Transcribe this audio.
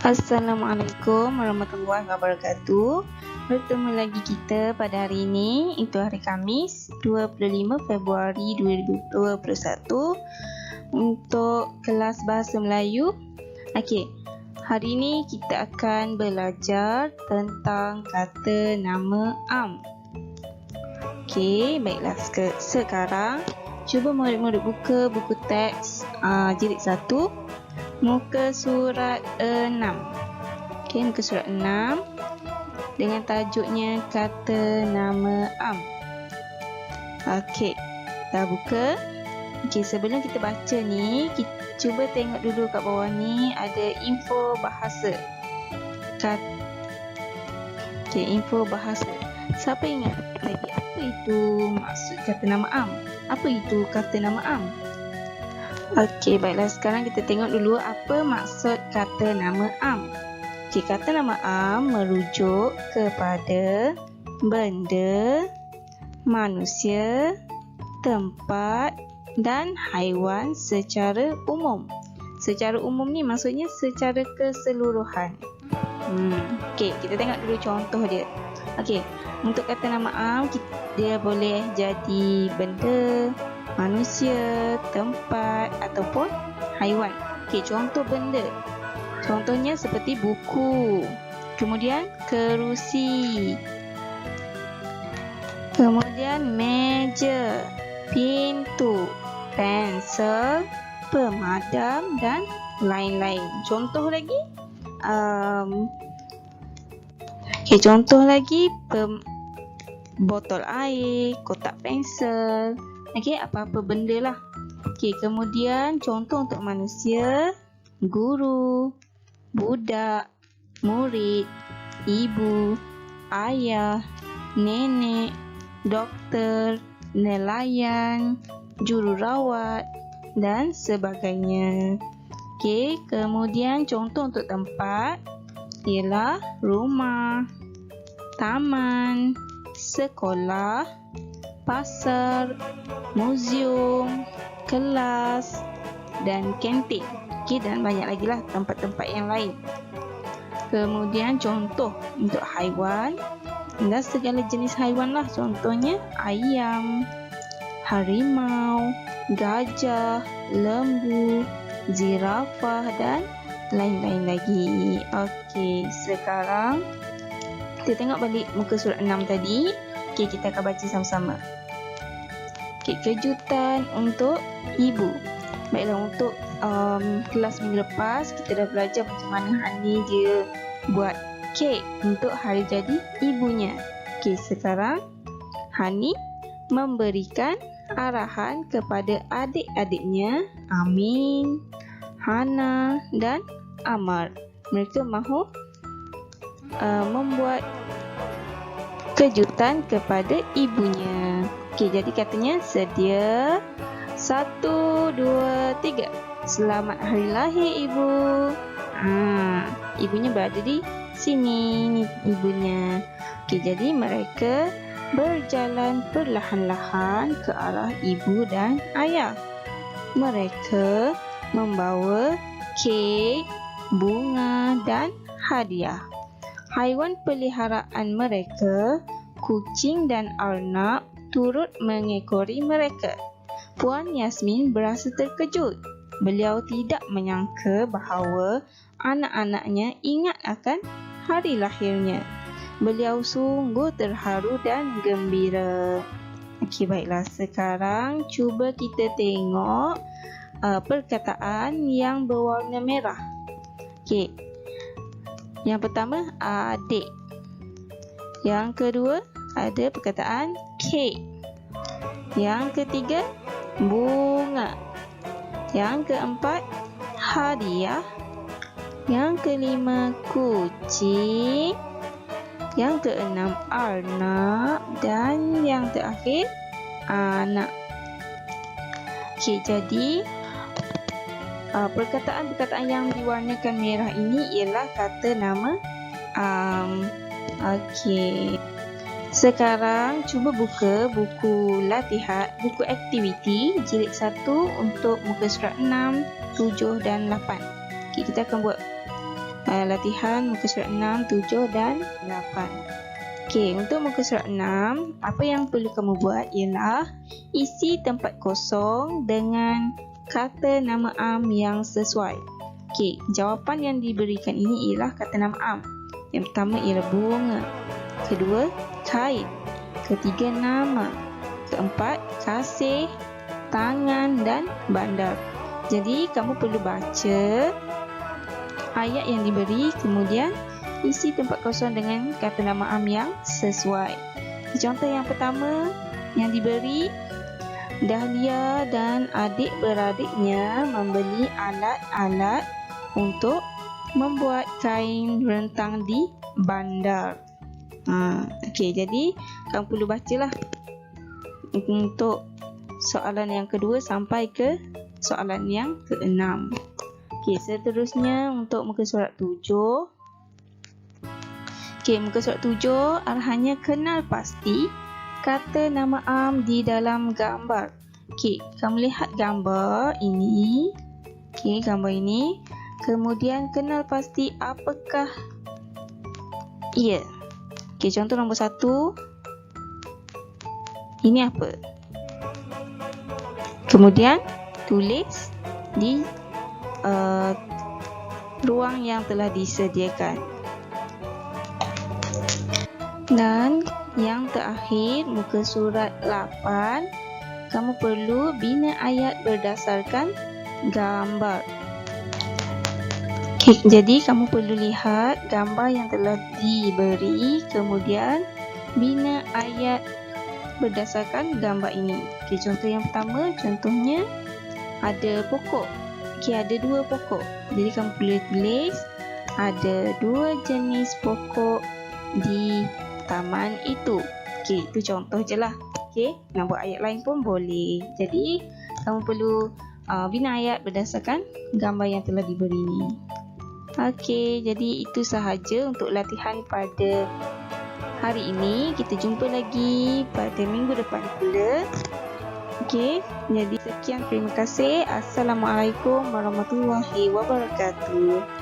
Assalamualaikum warahmatullahi wabarakatuh. Bertemu lagi kita pada hari ini, itu hari Khamis 25 Februari 2021 untuk kelas Bahasa Melayu. Okey, hari ini kita akan belajar tentang kata nama am. Okey, baiklah, sekarang cuba murid-murid buka buku teks jilid 1, muka surat 6. Okey, muka surat 6 dengan tajuknya kata nama am. Okey, dah buka. Okey, sebelum kita baca ni, kita cuba tengok dulu kat bawah ni ada info bahasa. Okey, info bahasa. Siapa ingat lagi apa itu maksud kata nama am? Apa itu kata nama am? Okey, baiklah, sekarang kita tengok dulu apa maksud kata nama am. Okey, kata nama am merujuk kepada benda, manusia, tempat dan haiwan secara umum. Secara umum ni maksudnya secara keseluruhan. Okey, kita tengok dulu contoh dia. Okey, untuk kata nama am, dia boleh jadi benda, manusia, tempat ataupun haiwan. Okey, contoh benda. Contohnya seperti buku, kemudian kerusi, kemudian meja, pintu, pensel, pemadam dan lain-lain. Contoh lagi, contoh lagi botol air, kotak pensel. Okey, apa-apa benda lah. Okey, kemudian contoh untuk manusia, guru, budak, murid, ibu, ayah, nenek, doktor, nelayan, jururawat dan sebagainya. Okey, kemudian contoh untuk tempat ialah rumah, taman, sekolah, pasar, muzium, kelas dan kantin. Okey, dan banyak lagi lah tempat-tempat yang lain. Kemudian contoh untuk haiwan dan segala jenis haiwan lah. Contohnya ayam, harimau, gajah, lembu, zirafah dan lain-lain lagi. Okey, sekarang kita tengok balik muka surat 6 tadi. Okey, kita akan baca sama-sama. Okey, kejutan untuk ibu. Baiklah, untuk kelas minggu lepas kita dah belajar macam mana Hani dia buat kek untuk hari jadi ibunya. Okey, sekarang Hani memberikan arahan kepada adik-adiknya Amin, Hana dan Amar. Mereka mahu membuat kejutan kepada ibunya. Okey, jadi katanya sedia 1, 2, 3. Selamat hari lahir ibu. Ibunya berada di sini, ni ibunya. Okey, jadi mereka berjalan perlahan-lahan ke arah ibu dan ayah. Mereka membawa kek, bunga dan hadiah. Haiwan peliharaan mereka, kucing dan arnab, turut mengekori mereka. Puan Yasmin berasa terkejut. Beliau tidak menyangka bahawa anak-anaknya ingat akan hari lahirnya. Beliau sungguh terharu dan gembira. Okey, baiklah, sekarang cuba kita tengok perkataan yang berwarna merah. Okey, yang pertama adik. Yang kedua ada perkataan kek. Yang ketiga bunga. Yang keempat hadiah. Yang kelima kucing. Yang keenam arnab. Dan yang terakhir anak. Okey, jadi perkataan-perkataan yang diwarnakan merah ini ialah kata nama am. Okey, sekarang cuba buka buku latihan, buku aktiviti jilid 1 untuk muka surat 6, 7 dan 8. Okey, kita akan buat latihan muka surat 6, 7 dan 8. Okey, untuk muka surat 6, apa yang perlu kamu buat ialah isi tempat kosong dengan kata nama am yang sesuai. Okey, jawapan yang diberikan ini ialah kata nama am. Yang pertama ialah bunga, kedua kait, ketiga nama, keempat kasih, tangan dan bandar. Jadi kamu perlu baca ayat yang diberi, kemudian isi tempat kosong dengan kata nama am yang sesuai. Contoh yang pertama yang diberi, Dahlia dan adik-beradiknya membeli alat-alat untuk membuat kain rentang di bandar. Okey, jadi kamu perlu bacalah untuk soalan yang kedua sampai ke soalan yang ke-6. Okey, seterusnya untuk muka surat 7. Okey, muka surat 7 arahannya kenal pasti kata nama am di dalam gambar. Okey, kamu lihat gambar ini. Okey, gambar ini. Kemudian kenal pasti apakah ia. Okey, contoh nombor 1. Ini apa? Kemudian tulis di ruang yang telah disediakan. Dan yang terakhir, muka surat 8, kamu perlu bina ayat berdasarkan gambar. Okay, jadi kamu perlu lihat gambar yang telah diberi, kemudian bina ayat berdasarkan gambar ini. Okay, contoh yang pertama, contohnya ada pokok. Okay, ada 2 pokok. Jadi kamu perlu tulis ada 2 jenis pokok di taman itu. Okey, itu contoh je lah. Okey, nak buat ayat lain pun boleh. Jadi, kamu perlu bina ayat berdasarkan gambar yang telah diberi ni. Okey, jadi itu sahaja untuk latihan pada hari ini. Kita jumpa lagi pada minggu depan pula. Okey, jadi sekian, terima kasih. Assalamualaikum warahmatullahi wabarakatuh.